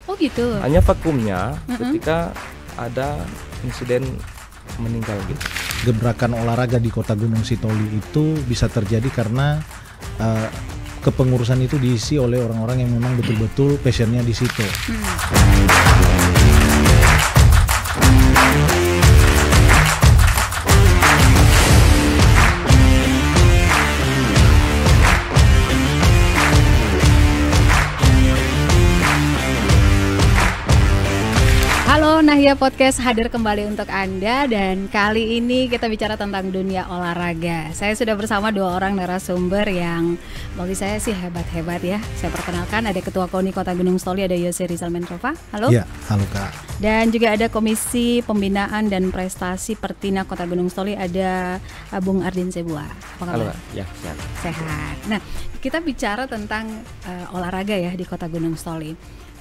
Oh gitu. Hanya vakumnya ketika ada insiden meninggal gitu. Gebrakan olahraga di Kota Gunung Sitoli itu bisa terjadi karena kepengurusan itu diisi oleh orang-orang yang memang betul-betul passionnya di situ. Halo Nahya Podcast hadir kembali untuk Anda, dan kali ini kita bicara tentang dunia olahraga. Saya sudah bersama dua orang narasumber yang bagi saya sih hebat-hebat ya. Saya perkenalkan, ada Ketua KONI Kota Gunung Sitoli, ada Yose Rizal Menrova. Halo. Ya, halo Kak. Dan juga ada Komisi Pembinaan dan Prestasi Pertina Kota Gunung Sitoli, ada Bung Ardin Zebua. Apa kabar? Halo, ya sehat. Sehat. Nah, kita bicara tentang olahraga ya di Kota Gunung Sitoli.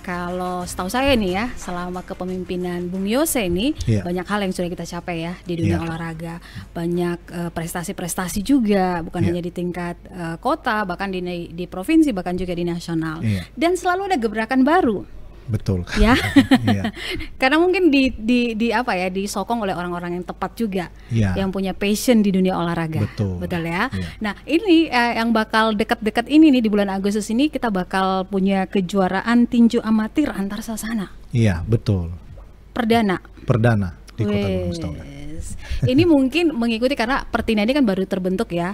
Kalau setahu saya nih ya, selama kepemimpinan Bung Yose ini banyak hal yang sudah kita capai ya di dunia olahraga. Banyak prestasi-prestasi juga, bukan hanya di tingkat kota, bahkan di provinsi, bahkan juga di nasional. Dan selalu ada gebrakan baru. Betul. Ya. Karena mungkin disokong oleh orang-orang yang tepat juga, yang punya passion di dunia olahraga. Betul ya. Nah, ini yang bakal dekat-dekat ini nih, di bulan Agustus ini kita bakal punya kejuaraan tinju amatir antar sasana. Iya, betul. Perdana di Kota Gunung Sitoli. Ini mungkin mengikuti karena Pertina ini kan baru terbentuk ya,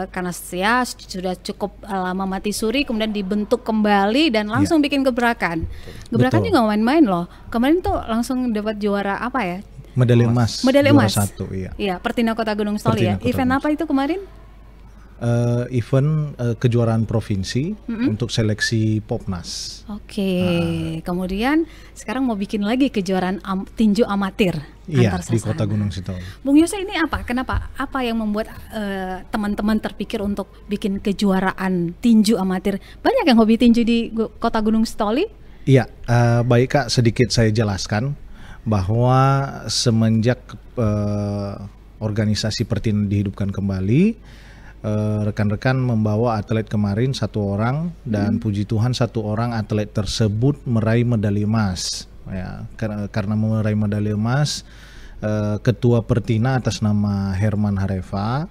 karena ya sudah cukup lama mati suri, kemudian dibentuk kembali dan langsung bikin gebrakan. Gebrakan juga main-main loh. Kemarin tuh langsung dapat juara apa ya? Medali emas. Juara 1, iya. Iya, Pertina Kota Gunung Sitoli ya. Event apa itu kemarin? Event kejuaraan provinsi untuk seleksi Popnas. Kemudian sekarang mau bikin lagi kejuaraan tinju amatir antar sasana di Kota Gunung Sitoli. Bung Yose, ini apa? Kenapa? Apa yang membuat teman-teman terpikir untuk bikin kejuaraan tinju amatir? Banyak yang hobi tinju di Kota Gunung Sitoli? Iya, baik Kak, sedikit saya jelaskan bahwa semenjak organisasi Pertina dihidupkan kembali, rekan-rekan membawa atlet kemarin 1 orang, dan puji Tuhan 1 orang atlet tersebut meraih medali emas. Ya, karena meraih medali emas, Ketua Pertina atas nama Herman Hareva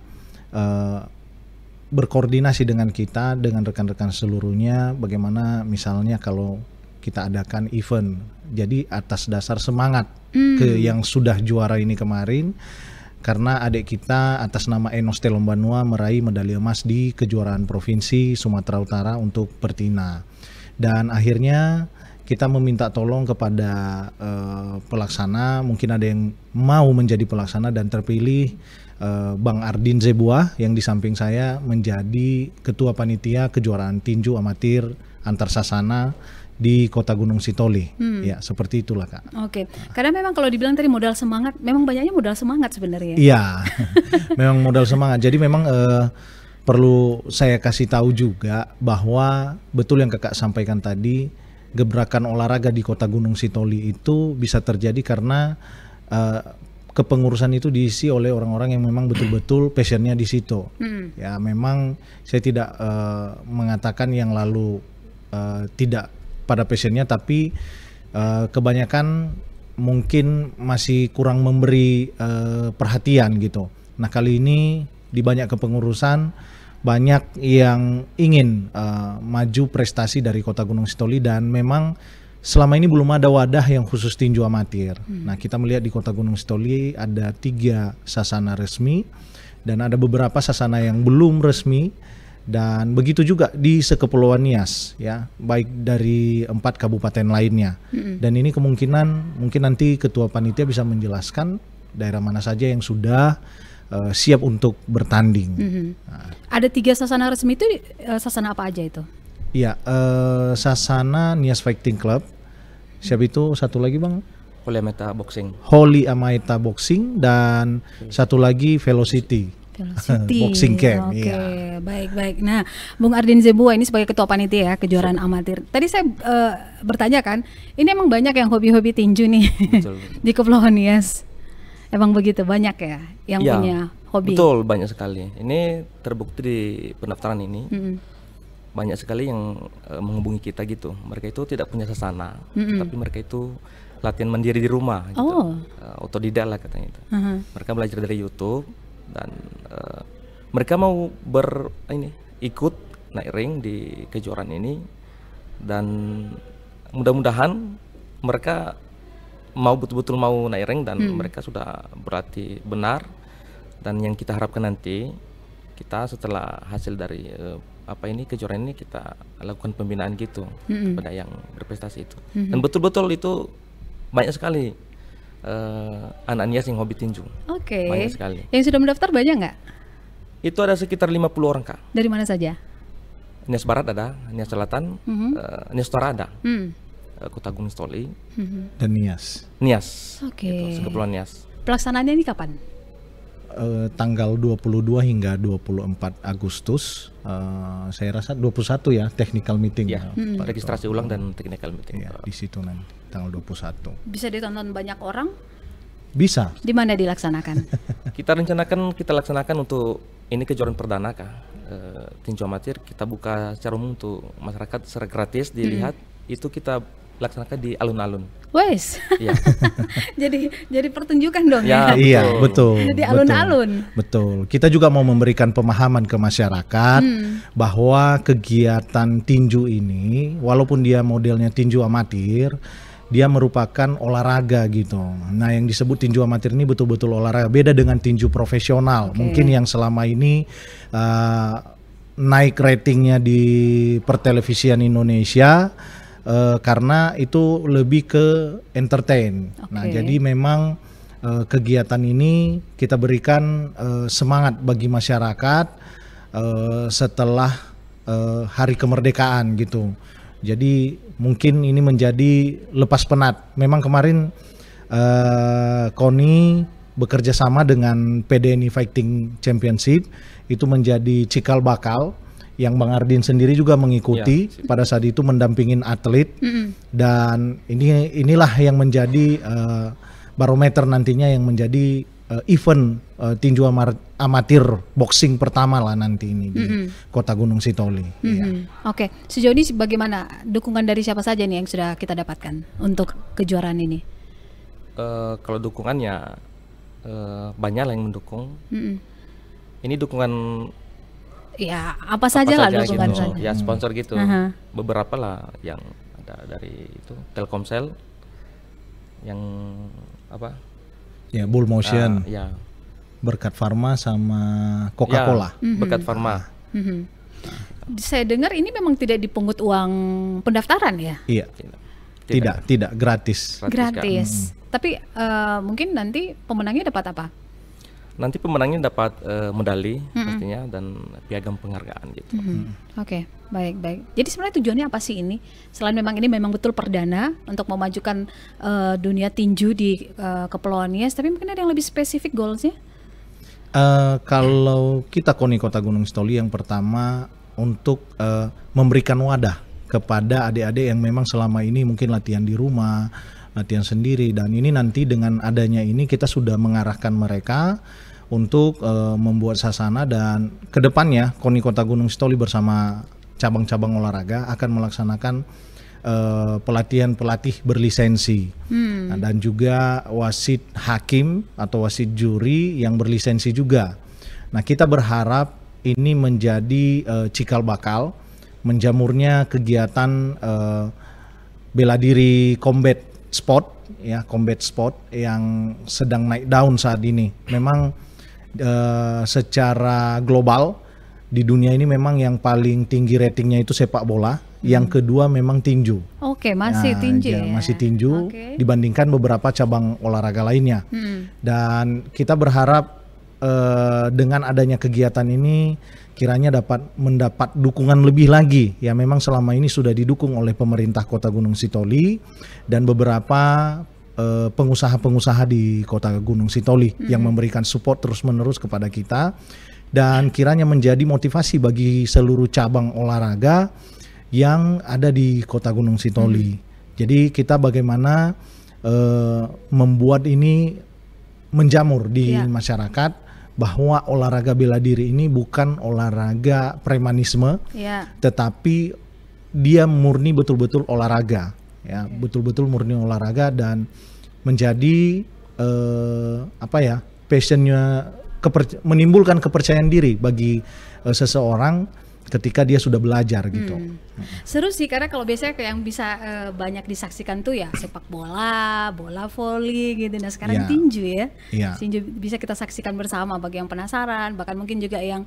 berkoordinasi dengan kita, dengan rekan-rekan seluruhnya, bagaimana misalnya kalau kita adakan event. Jadi atas dasar semangat ke yang sudah juara ini kemarin, karena adik kita atas nama Enos Telombanua meraih medali emas di kejuaraan provinsi Sumatera Utara untuk Pertina. Dan akhirnya kita meminta tolong kepada pelaksana, mungkin ada yang mau menjadi pelaksana, dan terpilih Bang Ardin Zebua yang di samping saya menjadi ketua panitia kejuaraan tinju amatir antar sasana di Kota Gunung Sitoli. Ya, seperti itulah Kak. Karena memang kalau dibilang tadi modal semangat, memang banyaknya modal semangat sebenarnya. Iya, memang modal semangat. Jadi memang perlu saya kasih tahu juga bahwa betul yang Kakak sampaikan tadi, gebrakan olahraga di Kota Gunung Sitoli itu bisa terjadi karena kepengurusan itu diisi oleh orang-orang yang memang betul-betul passionnya di situ. Ya, memang saya tidak mengatakan yang lalu tidak pada passionnya, tapi kebanyakan mungkin masih kurang memberi perhatian gitu. Nah, kali ini di banyak kepengurusan, banyak yang ingin maju prestasi dari Kota Gunung Sitoli, dan memang selama ini belum ada wadah yang khusus tinju amatir. Nah, kita melihat di Kota Gunung Sitoli ada 3 sasana resmi dan ada beberapa sasana yang belum resmi. Dan begitu juga di Sekepulauan Nias, ya, baik dari 4 kabupaten lainnya. Dan ini kemungkinan mungkin nanti Ketua Panitia bisa menjelaskan daerah mana saja yang sudah siap untuk bertanding. Ada 3 sasana resmi itu, sasana apa aja itu? Iya, sasana Nias Fighting Club. Siapa itu? Satu lagi Bang? Holy Amaita Boxing. Holy Amaita Boxing, dan satu lagi Velocity. Boxing Camp. Baik. Nah, Bung Ardin Zebua ini sebagai ketua panitia ya kejuaraan amatir. Tadi saya bertanya kan, ini emang banyak yang hobi-hobi tinju nih di Kepulauan Nias. Emang begitu banyak ya yang punya hobi? Betul, banyak sekali. Ini terbukti di pendaftaran ini. banyak sekali yang menghubungi kita gitu. Mereka itu tidak punya sasana, tapi mereka itu latihan mandiri di rumah gitu. Otodidak lah katanya itu. Mereka belajar dari YouTube dan mereka mau ikut naik ring di kejuaraan ini, dan mudah-mudahan mereka mau betul-betul mau naik ring dan mereka sudah berlatih benar. Dan yang kita harapkan nanti kita setelah hasil dari kejuaraan ini kita lakukan pembinaan gitu kepada yang berprestasi itu. Dan betul-betul itu banyak sekali anak Nias yang hobi tinju. Banyak sekali. Yang sudah mendaftar banyak nggak? Itu ada sekitar 50 orang, Kak. Dari mana saja? Nias Barat ada, Nias Selatan, Nias Utara ada, Kota Gunung Sitoli, dan Nias. Gitu, Kepulauan Nias. Pelaksanaannya ini kapan? Tanggal 22 hingga 24 Agustus, saya rasa 21 ya, technical meeting ya, registrasi ulang dan technical meeting ya, di situ nanti tanggal 21. Bisa ditonton banyak orang? Bisa. Di mana dilaksanakan? Kita laksanakan untuk ini kejuaraan perdana, Kak, tinju amatir. Kita buka secara umum untuk masyarakat secara gratis dilihat. Itu kita laksanakan di alun-alun. Wes. Iya. jadi pertunjukan dong ya. Iya, betul. Di alun-alun. Betul. Kita juga mau memberikan pemahaman ke masyarakat bahwa kegiatan tinju ini, walaupun dia modelnya tinju amatir, dia merupakan olahraga gitu. Nah, yang disebut tinju amatir ini betul-betul olahraga, beda dengan tinju profesional. Mungkin yang selama ini naik ratingnya di pertelevisian Indonesia. Karena itu lebih ke entertain. Nah, jadi memang kegiatan ini kita berikan semangat bagi masyarakat setelah hari kemerdekaan gitu. Jadi mungkin ini menjadi lepas penat. Memang kemarin KONI bekerja sama dengan PDNI Fighting Championship itu menjadi cikal bakal yang Bang Ardin sendiri juga mengikuti pada saat itu mendampingin atlet, dan inilah yang menjadi barometer nantinya yang menjadi event tinju amatir boxing pertama lah nanti ini di Kota Gunung Sitoli. Oke, sejauh ini bagaimana dukungan dari siapa saja nih yang sudah kita dapatkan untuk kejuaraan ini? Kalau dukungannya banyak lah yang mendukung. Ini dukungan ya apa saja lah dukungan gitu. Ya sponsor gitu. Beberapa lah yang ada dari itu Telkomsel, yang apa? Ya, Bull Motion. Ya. Berkat Pharma sama Coca-Cola. Berkat Pharma. Saya dengar ini memang tidak dipungut uang pendaftaran ya? Iya. Tidak gratis. Gratis. Tapi mungkin nanti pemenangnya dapat apa? Nanti pemenangnya dapat medali pastinya dan piagam penghargaan gitu. Oke, baik. Jadi sebenarnya tujuannya apa sih ini? Selain memang ini memang betul perdana untuk memajukan dunia tinju di Kepulauan Nias, tapi mungkin ada yang lebih spesifik goalsnya? Kalau kita KONI Kota Gunung Sitoli, yang pertama untuk memberikan wadah kepada adik-adik yang memang selama ini mungkin latihan di rumah, latihan sendiri, dan ini nanti dengan adanya ini kita sudah mengarahkan mereka untuk membuat sasana, dan kedepannya KONI Kota Gunung Sitoli bersama cabang-cabang olahraga akan melaksanakan pelatih berlisensi dan juga wasit hakim atau wasit juri yang berlisensi juga. Nah, kita berharap ini menjadi cikal bakal menjamurnya kegiatan bela diri combat sport yang sedang naik daun saat ini. Memang secara global di dunia ini memang yang paling tinggi ratingnya itu sepak bola, yang kedua memang tinju. Masih tinju ya? Masih tinju dibandingkan beberapa cabang olahraga lainnya. Dan kita berharap dengan adanya kegiatan ini kiranya dapat mendapat dukungan lebih lagi. Ya, memang selama ini sudah didukung oleh pemerintah Kota Gunung Sitoli dan beberapa pengusaha-pengusaha di Kota Gunung Sitoli yang memberikan support terus-menerus kepada kita, dan kiranya menjadi motivasi bagi seluruh cabang olahraga yang ada di Kota Gunung Sitoli. Jadi kita bagaimana membuat ini menjamur di masyarakat, bahwa olahraga bela diri ini bukan olahraga premanisme, tetapi dia murni betul-betul olahraga, ya, betul-betul murni olahraga dan menjadi passionnya, menimbulkan kepercayaan diri bagi seseorang ketika dia sudah belajar gitu. Seru sih, karena kalau biasanya kayak yang bisa banyak disaksikan tuh ya sepak bola, bola voli gitu. Nah sekarang tinju ya. Tinju bisa kita saksikan bersama bagi yang penasaran, bahkan mungkin juga yang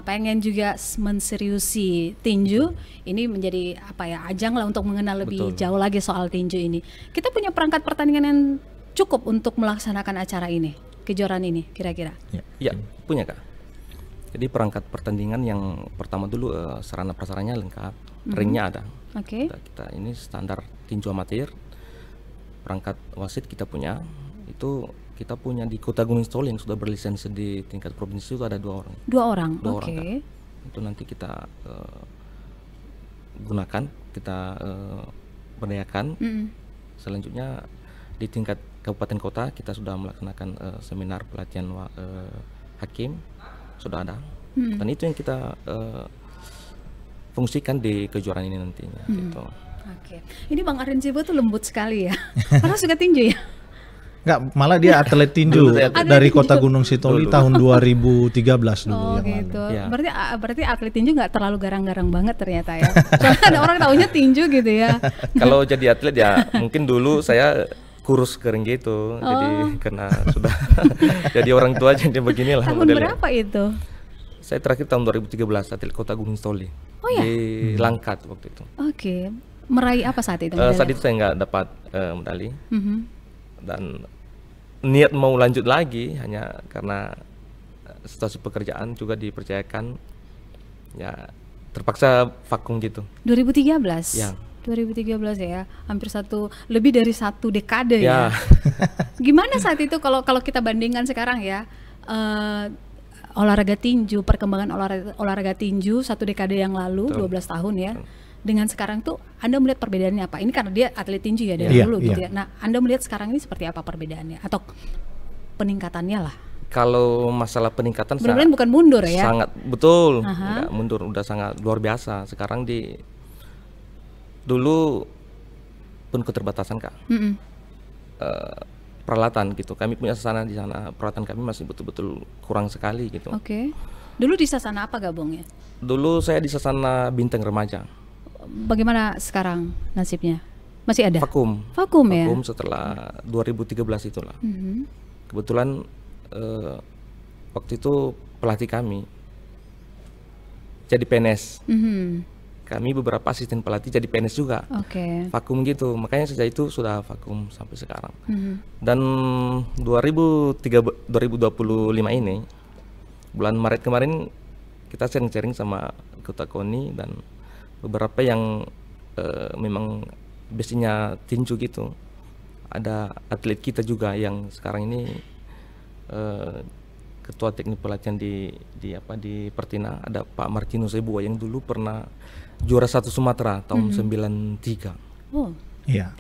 pengen juga menseriusi tinju. Ini menjadi ajang lah untuk mengenal lebih jauh lagi soal tinju ini. Kita punya perangkat pertandingan yang cukup untuk melaksanakan acara ini, kejuaraan ini kira-kira? Ya, punya Kak. Jadi perangkat pertandingan yang pertama dulu sarana prasaranya lengkap, ringnya ada. Kita ini standar tinju amatir. Perangkat wasit kita punya, itu kita punya di Kota Gunung Sitoli yang sudah berlisensi di tingkat provinsi itu ada 2 orang. 2 orang. Itu nanti kita gunakan, kita berdayakan. Selanjutnya di tingkat kabupaten kota kita sudah melaksanakan seminar pelatihan hakim. Sudah ada, dan itu yang kita fungsikan di kejuaraan ini nantinya. Gitu. Ini Bang Arjen Sibo tuh lembut sekali ya. Karena suka tinju ya? Enggak, malah dia atlet tinju dari Kota Gunung Sitoli tahun 2013 dulu yang gitu. Lalu. Berarti atlet tinju nggak terlalu garang-garang banget ternyata ya. Soalnya ada orang taunya tinju gitu ya. Kalau jadi atlet ya mungkin dulu saya kurus kering gitu, jadi karena sudah jadi orang tua jadi beginilah modelnya. Tahun berapa itu? Saya terakhir tahun 2013 atlet Kota Gunung Sitoli di Langkat waktu itu. Meraih apa saat itu? Saat itu saya nggak dapat medali dan niat mau lanjut lagi hanya karena situasi pekerjaan juga dipercayakan, ya terpaksa vakum gitu. 2013? Ya. 2013 ya, hampir lebih dari 1 dekade ya. Gimana saat itu kalau kita bandingkan sekarang ya, olahraga tinju, perkembangan olahraga tinju 1 dekade yang lalu, 12 tahun ya, dengan sekarang tuh Anda melihat perbedaannya apa? Ini karena dia atlet tinju ya dari dulu gitu ya. Nah, Anda melihat sekarang ini seperti apa perbedaannya atau peningkatannya lah? Kalau masalah peningkatan benar-benar bukan mundur ya? Sangat betul, nggak mundur, udah sangat luar biasa. Sekarang dulu pun keterbatasan Kak, peralatan gitu. Kami punya sasana di sana, peralatan kami masih betul-betul kurang sekali gitu. Dulu di sasana apa gabungnya? Dulu saya di sasana Bintang Remaja. Bagaimana sekarang nasibnya? Masih ada? Vakum ya? Vakum setelah 2013 itulah. Kebetulan waktu itu pelatih kami jadi PNS. Kami beberapa asisten pelatih jadi PNS juga. Vakum gitu, makanya sejak itu sudah vakum sampai sekarang. Dan 2025 ini, bulan Maret kemarin kita sharing-sharing sama Kota Koni dan beberapa yang memang basinya tinju gitu. Ada atlet kita juga yang sekarang ini ketua teknik pelatihan di Pertina, ada Pak Martino Sebua yang dulu pernah juara 1 Sumatera tahun 93.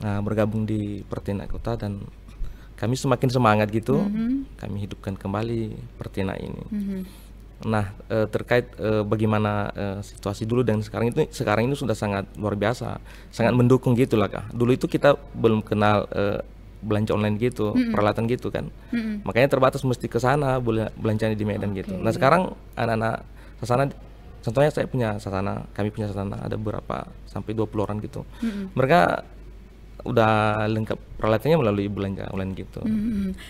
Nah, bergabung di Pertina Kota dan kami semakin semangat gitu. Kami hidupkan kembali Pertina ini. Nah, terkait bagaimana situasi dulu dan sekarang ini sudah sangat luar biasa, sangat mendukung gitulah Kak. Dulu itu kita belum kenal belanja online gitu, peralatan gitu kan. Makanya terbatas mesti ke sana belanjanya di Medan gitu. Nah, sekarang anak-anak sasana, contohnya saya punya sasana, kami punya sasana ada beberapa sampai 20 orang gitu. Mereka udah lengkap peralatannya melalui belanja online gitu.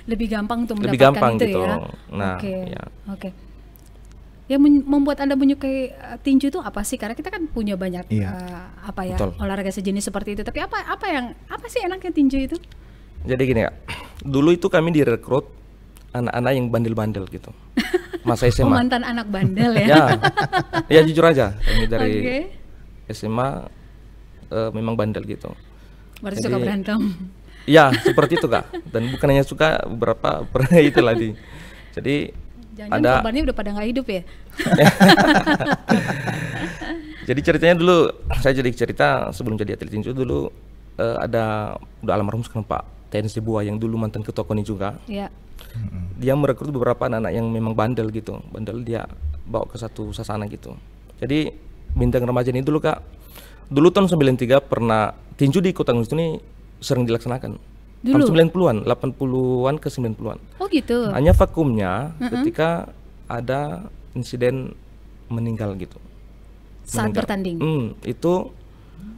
Lebih gampang untuk mendapatkan itu gitu. Ya. Nah, Yang membuat Anda menyukai tinju itu apa sih? Karena kita kan punya banyak olahraga sejenis seperti itu. Tapi apa sih enaknya tinju itu? Jadi gini Kak, dulu itu kami direkrut anak-anak yang bandel-bandel gitu. Masa SMA. Mantan anak bandel ya? Ya jujur aja, kami dari SMA memang bandel gitu. Berarti suka berantem? Ya seperti itu Kak, dan bukan hanya suka, beberapa pernah itulah jadi jangan korbannya udah pada nggak hidup ya? Jadi ceritanya dulu, saya jadi cerita sebelum jadi atlet tinju dulu, udah almarhum sekarang Pak TNC Buah yang dulu mantan ketua KONI juga. Dia merekrut beberapa anak-anak yang memang bandel gitu, bandel, dia bawa ke satu sasana gitu. Jadi Bintang Remaja ini dulu Kak, dulu tahun 93 pernah tinju di Kota Gunung ini sering dilaksanakan. Tahun 90-an, 80-an ke 90-an. Oh gitu. Hanya vakumnya ketika ada insiden meninggal gitu. Saat bertanding. Itu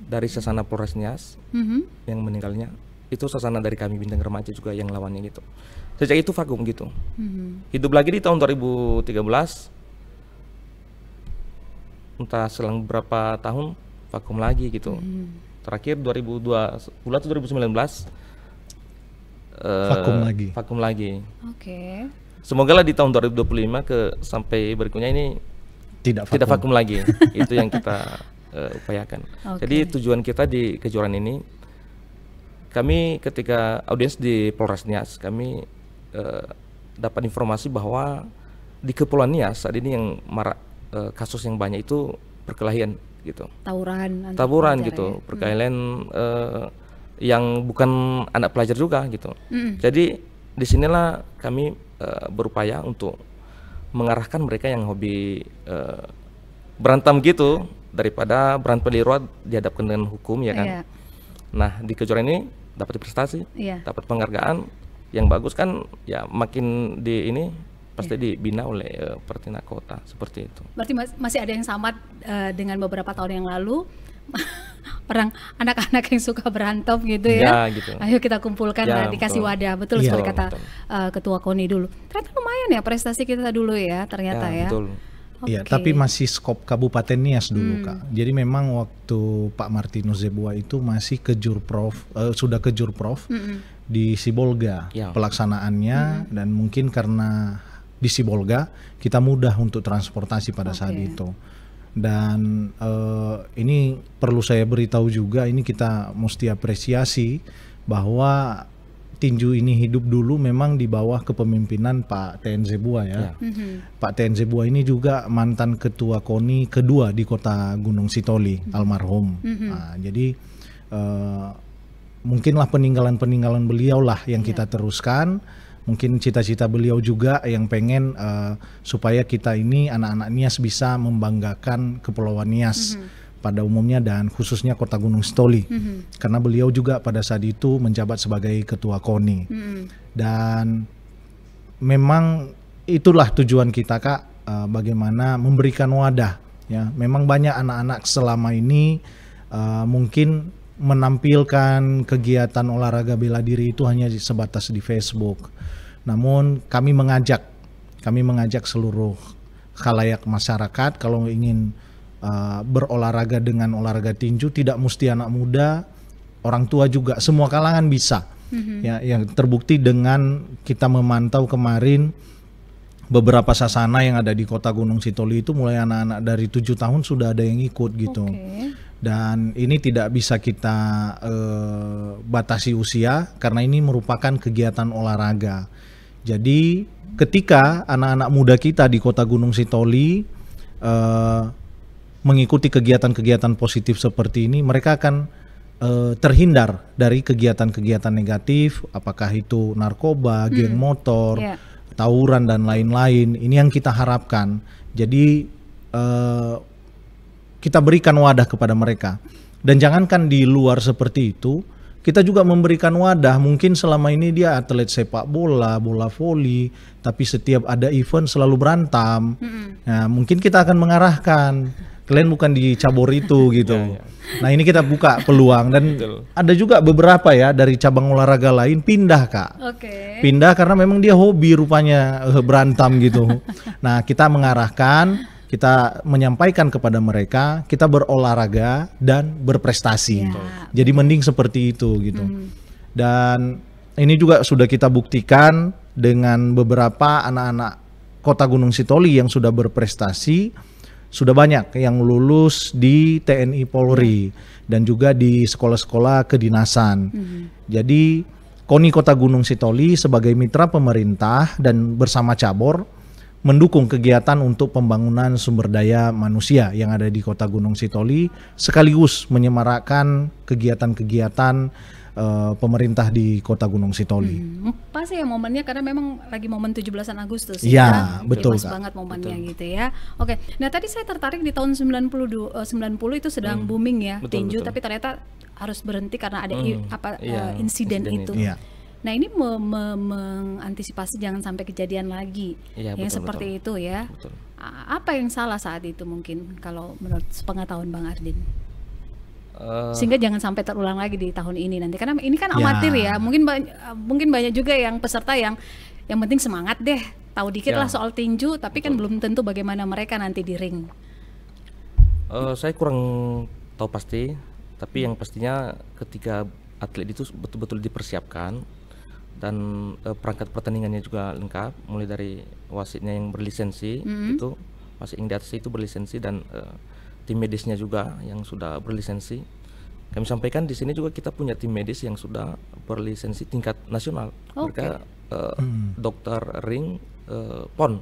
dari sasana Polres Nias yang meninggalnya. Itu sasana dari kami Bintang Remaja juga yang lawannya gitu. Sejak itu vakum gitu. Hidup lagi di tahun 2013. Entah selang berapa tahun vakum lagi gitu. Terakhir 2019 vakum lagi. Oke. Semoga lah di tahun 2025 sampai berikutnya ini tidak vakum lagi. Itu yang kita upayakan. Jadi tujuan kita di kejuaraan ini, kami ketika audiens di Polres Nias, kami dapat informasi bahwa di Kepulauan Nias saat ini yang marak kasus yang banyak itu perkelahian gitu. Tawuran gitu, perkelahian yang bukan anak pelajar juga gitu. Jadi disinilah kami berupaya untuk mengarahkan mereka yang hobi berantem gitu, daripada berantem di luar dihadapkan dengan hukum ya kan. Nah di kejuaraan ini dapat prestasi, dapat penghargaan yang bagus kan, ya makin di ini pasti dibina oleh Pertinak Kota seperti itu. Berarti masih ada yang sama dengan beberapa tahun yang lalu. Orang anak-anak yang suka berantem gitu ya, gitu. Ayo kita kumpulkan lah, dikasih wadah. Betul sekali kata Ketua KONI dulu. Ternyata lumayan ya prestasi kita dulu ya ternyata ya. Betul. Iya, tapi masih skop Kabupaten Nias dulu Kak. Jadi memang waktu Pak Martinus Zebua itu masih ke Jurprov, sudah ke Jurprov di Sibolga pelaksanaannya, dan mungkin karena di Sibolga kita mudah untuk transportasi pada saat itu. Dan ini perlu saya beritahu juga, ini kita mesti apresiasi bahwa tinju ini hidup dulu memang di bawah kepemimpinan Pak TN Zebua ya. Pak TN Zebua ini juga mantan ketua KONI kedua di Kota Gunung Sitoli, almarhum. Nah, jadi mungkinlah peninggalan-peninggalan beliau lah yang kita teruskan. Mungkin cita-cita beliau juga yang pengen supaya kita ini anak-anak Nias bisa membanggakan Kepulauan Nias pada umumnya dan khususnya Kota Gunung Sitoli, karena beliau juga pada saat itu menjabat sebagai ketua KONI. Dan memang itulah tujuan kita Kak, bagaimana memberikan wadah ya. Memang banyak anak-anak selama ini mungkin menampilkan kegiatan olahraga bela diri itu hanya sebatas di Facebook. Namun kami mengajak seluruh khalayak masyarakat kalau ingin berolahraga dengan olahraga tinju, tidak mesti anak muda, orang tua juga, semua kalangan bisa. Ya, yang terbukti dengan kita memantau kemarin beberapa sasana yang ada di Kota Gunung Sitoli itu mulai anak-anak dari 7 tahun sudah ada yang ikut gitu. Dan ini tidak bisa kita batasi usia karena ini merupakan kegiatan olahraga. Jadi ketika anak-anak muda kita di Kota Gunung Sitoli mengikuti kegiatan-kegiatan positif seperti ini, mereka akan terhindar dari kegiatan-kegiatan negatif, apakah itu narkoba, geng motor, tawuran dan lain-lain. Ini yang kita harapkan. Jadi kita berikan wadah kepada mereka. Dan jangankan di luar seperti itu, kita juga memberikan wadah. Mungkin selama ini dia atlet sepak bola, bola voli, tapi setiap ada event selalu berantem. Nah, mungkin kita akan mengarahkan, kalian bukan di cabur itu gitu. Nah, ini kita buka peluang dan ada juga beberapa ya dari cabang olahraga lain pindah Kak. Pindah karena memang dia hobi rupanya berantem gitu. Nah, kita mengarahkan, kita menyampaikan kepada mereka, kita berolahraga dan berprestasi. Jadi mending seperti itu gitu. Dan ini juga sudah kita buktikan dengan beberapa anak-anak Kota Gunung Sitoli yang sudah berprestasi. Sudah banyak yang lulus di TNI Polri dan juga di sekolah-sekolah kedinasan. Jadi KONI Kota Gunung Sitoli sebagai mitra pemerintah dan bersama cabur mendukung kegiatan untuk pembangunan sumber daya manusia yang ada di Kota Gunung Sitoli, sekaligus menyemarakkan kegiatan-kegiatan pemerintah di Kota Gunung Sitoli. Pas ya momennya karena memang lagi momen 17 Agustus ya, betul pas banget momennya betul. Gitu ya. Oke. Nah, tadi saya tertarik di tahun 90 itu sedang booming ya tinju, tapi ternyata harus berhenti karena ada insiden itu. Iya. Nah, ini mengantisipasi jangan sampai kejadian lagi yang seperti itu ya. Betul. Apa yang salah saat itu mungkin kalau menurut sepengetahuan Bang Ardin? Sehingga jangan sampai terulang lagi di tahun ini nanti, karena ini kan amatir ya, mungkin banyak juga yang peserta yang penting semangat deh, tahu dikit lah soal tinju, tapi kan belum tentu bagaimana mereka nanti di ring. Saya kurang tahu pasti, tapi yang pastinya ketika atlet itu betul-betul dipersiapkan dan perangkat pertandingannya juga lengkap, mulai dari wasitnya yang berlisensi, itu wasit yang di atas itu berlisensi, dan tim medisnya juga yang sudah berlisensi. Kami sampaikan di sini juga kita punya tim medis yang sudah berlisensi tingkat nasional. Mereka dokter ring PON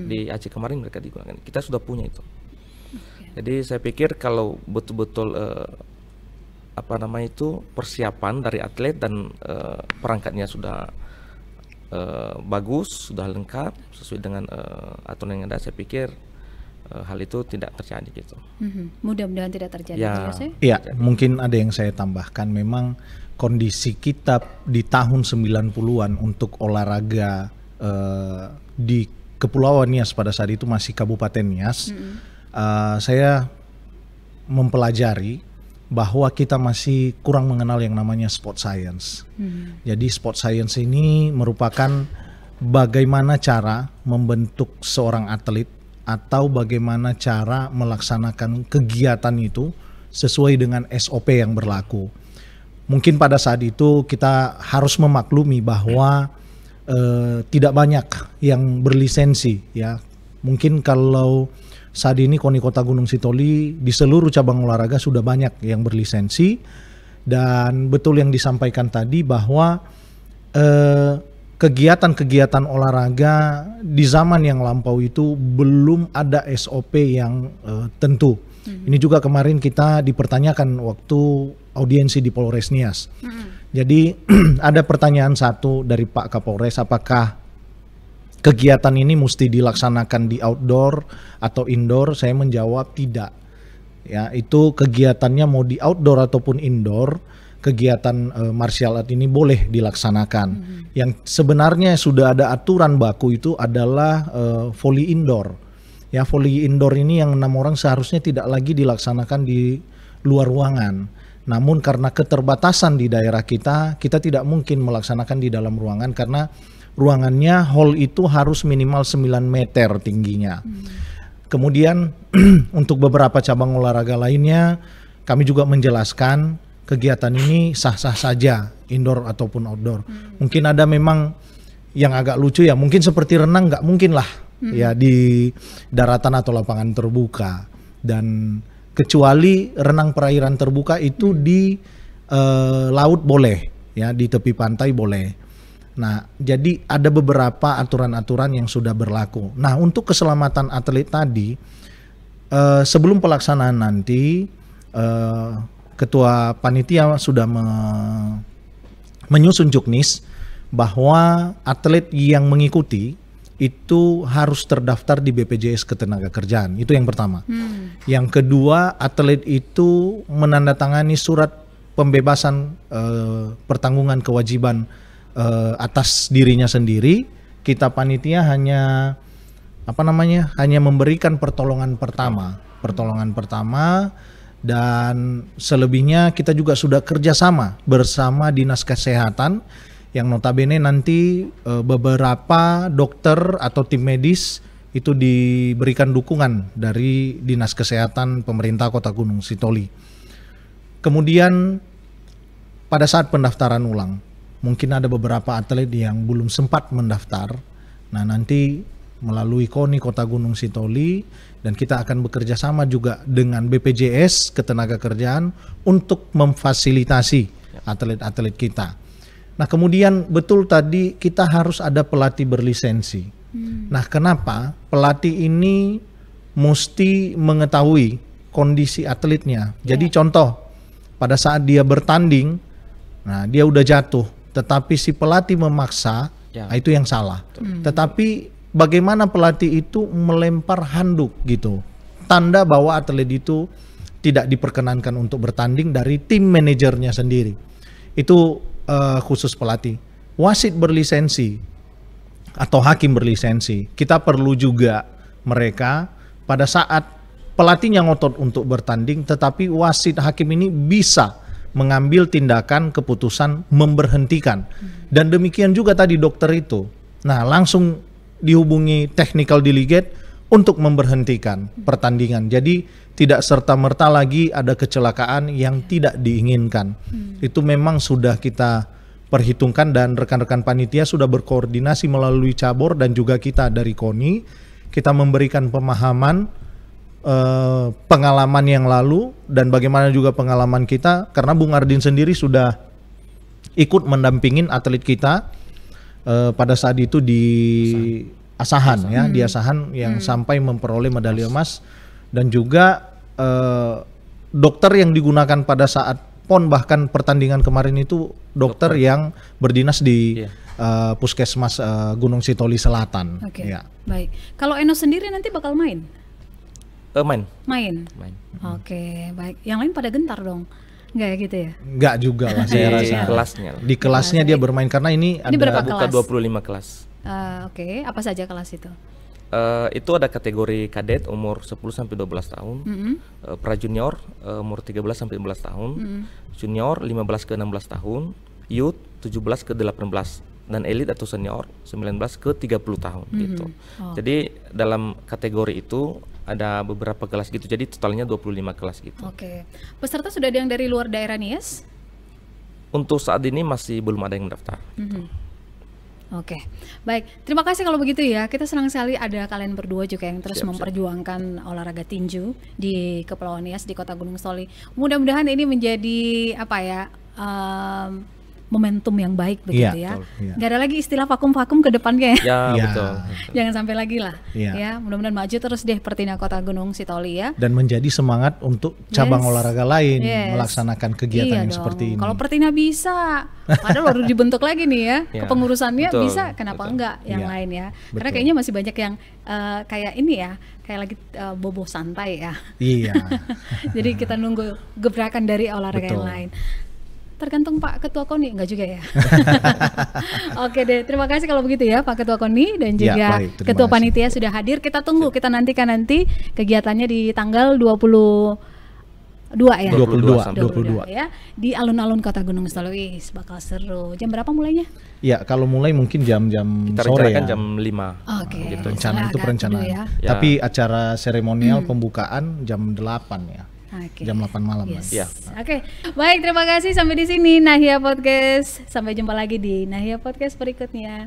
di Aceh kemarin mereka digunakan. Kita sudah punya itu. Jadi saya pikir kalau betul-betul persiapan dari atlet dan perangkatnya sudah bagus, sudah lengkap sesuai dengan aturan yang ada, saya pikir hal itu tidak terjadi gitu. Mudah-mudahan tidak terjadi. Ya, mungkin ada yang saya tambahkan. Memang kondisi kita di tahun 90-an untuk olahraga di Kepulauan Nias pada saat itu masih Kabupaten Nias. Saya mempelajari bahwa kita masih kurang mengenal yang namanya sport science. Jadi sport science ini merupakan bagaimana cara membentuk seorang atlet atau bagaimana cara melaksanakan kegiatan itu sesuai dengan SOP yang berlaku. Mungkin pada saat itu kita harus memaklumi bahwa tidak banyak yang berlisensi ya. Mungkin kalau saat ini KONI Kota Gunung Sitoli di seluruh cabang olahraga sudah banyak yang berlisensi, dan betul yang disampaikan tadi bahwa kegiatan-kegiatan olahraga di zaman yang lampau itu belum ada SOP yang tentu. Ini juga kemarin kita dipertanyakan waktu audiensi di Polres Nias. Jadi ada pertanyaan satu dari Pak Kapolres, apakah kegiatan ini mesti dilaksanakan di outdoor atau indoor? Saya menjawab tidak. Ya, itu kegiatannya mau di outdoor ataupun indoor, kegiatan martial art ini boleh dilaksanakan. Yang sebenarnya sudah ada aturan baku itu adalah volley indoor. Ya, volley indoor ini yang 6 orang seharusnya tidak lagi dilaksanakan di luar ruangan. Namun karena keterbatasan di daerah kita tidak mungkin melaksanakan di dalam ruangan karena ruangannya hall itu harus minimal 9 meter tingginya. Kemudian untuk beberapa cabang olahraga lainnya kami juga menjelaskan kegiatan ini sah-sah saja, indoor ataupun outdoor. Mungkin ada memang yang agak lucu ya, mungkin seperti renang nggak mungkin lah ya di daratan atau lapangan terbuka. Dan kecuali renang perairan terbuka itu di laut boleh, ya di tepi pantai boleh. Nah, jadi ada beberapa aturan-aturan yang sudah berlaku. Nah, untuk keselamatan atlet tadi, sebelum pelaksanaan nanti, Ketua Panitia sudah menyusun juknis bahwa atlet yang mengikuti itu harus terdaftar di BPJS Ketenagakerjaan. Itu yang pertama. Yang kedua, atlet itu menandatangani surat pembebasan pertanggungan kewajiban atas dirinya sendiri. Kita panitia hanya hanya memberikan pertolongan pertama, dan selebihnya kita juga sudah kerjasama bersama Dinas Kesehatan yang notabene nanti beberapa dokter atau tim medis itu diberikan dukungan dari Dinas Kesehatan pemerintah Kota Gunung Sitoli. Kemudian pada saat pendaftaran ulang, mungkin ada beberapa atlet yang belum sempat mendaftar. Nah, nanti melalui KONI Kota Gunung Sitoli dan kita akan bekerja sama juga dengan BPJS Ketenagakerjaan untuk memfasilitasi atlet-atlet kita. Nah, kemudian betul tadi kita harus ada pelatih berlisensi. Nah, kenapa? Pelatih ini mesti mengetahui kondisi atletnya. Jadi contoh, pada saat dia bertanding, Nah, dia udah jatuh, tetapi si pelatih memaksa, nah itu yang salah. Tetapi bagaimana pelatih itu melempar handuk gitu, tanda bahwa atlet itu tidak diperkenankan untuk bertanding dari tim manajernya sendiri. Itu khusus pelatih. Wasit berlisensi atau hakim berlisensi, kita perlu juga mereka pada saat pelatihnya ngotot untuk bertanding, tetapi wasit hakim ini bisa mengambil tindakan keputusan memberhentikan. Dan demikian juga tadi dokter itu. Nah, langsung dihubungi technical delegate untuk memberhentikan pertandingan. Jadi tidak serta-merta lagi ada kecelakaan yang tidak diinginkan. Itu memang sudah kita perhitungkan dan rekan-rekan panitia sudah berkoordinasi melalui cabur dan juga kita dari KONI. Kita memberikan pemahaman pengalaman yang lalu dan bagaimana juga pengalaman kita, karena Bung Ardin sendiri sudah ikut mendampingin atlet kita pada saat itu di Asahan ya, di Asahan yang sampai memperoleh medali emas, dan juga dokter yang digunakan pada saat PON bahkan pertandingan kemarin itu dokter yang berdinas di Puskesmas Gunung Sitoli Selatan. Ya. Baik. Kalau Eno sendiri nanti bakal main? Main. Oke, baik. Yang lain pada gentar dong? Enggak ya gitu ya? Enggak juga lah saya rasa. Kelasnya. Di kelasnya dia bermain karena ini ada berapa buka kelas? 25 kelas. Oke, apa saja kelas itu? Itu ada kategori kadet umur 10 sampai 12 tahun, pra-junior umur 13 sampai 14 tahun, junior 15 ke 16 tahun, youth 17 ke 18, dan elite atau senior 19 ke 30 tahun gitu. Jadi dalam kategori itu ada beberapa kelas gitu. Jadi totalnya 25 kelas gitu. Oke. Peserta sudah ada yang dari luar daerah Nias? Untuk saat ini masih belum ada yang mendaftar. Oke, baik. Terima kasih kalau begitu ya. Kita senang sekali ada kalian berdua juga yang terus memperjuangkan olahraga tinju di Kepulauan Nias, di Kota Gunung Sitoli. Mudah-mudahan ini menjadi apa ya, momentum yang baik begitu ya. Nggak ada lagi istilah vakum-vakum ke depannya ya. Betul. Jangan sampai lagi lah. Ya, mudah-mudahan maju terus deh Pertina Kota Gunung Sitoli ya. Dan menjadi semangat untuk cabang olahraga lain melaksanakan kegiatan yang seperti ini. Kalau Pertina bisa, padahal baru dibentuk lagi nih ya. Kepengurusannya bisa, kenapa enggak yang lain ya? Karena kayaknya masih banyak yang kayak ini ya, kayak lagi bobo santai ya. Iya. Jadi kita nunggu gebrakan dari olahraga yang lain. Tergantung Pak Ketua KONI, enggak juga ya? Oke deh, terima kasih kalau begitu ya Pak Ketua KONI dan juga Ketua Panitia sudah hadir. Kita tunggu, kita nantikan nanti kegiatannya di tanggal 22 ya? 22 ya, di alun-alun Kota Gunung Sitoli. Bakal seru. Jam berapa mulainya? Ya, kalau mulai mungkin jam-jam kita sore ya. Jam 5. Oke. Gitu. Rencana itu perencanaan. Ya. Tapi acara seremonial pembukaan jam 8 ya. Jam 8 malam. Oke. Baik, terima kasih sampai di sini Nahia Podcast. Sampai jumpa lagi di Nahia Podcast berikutnya.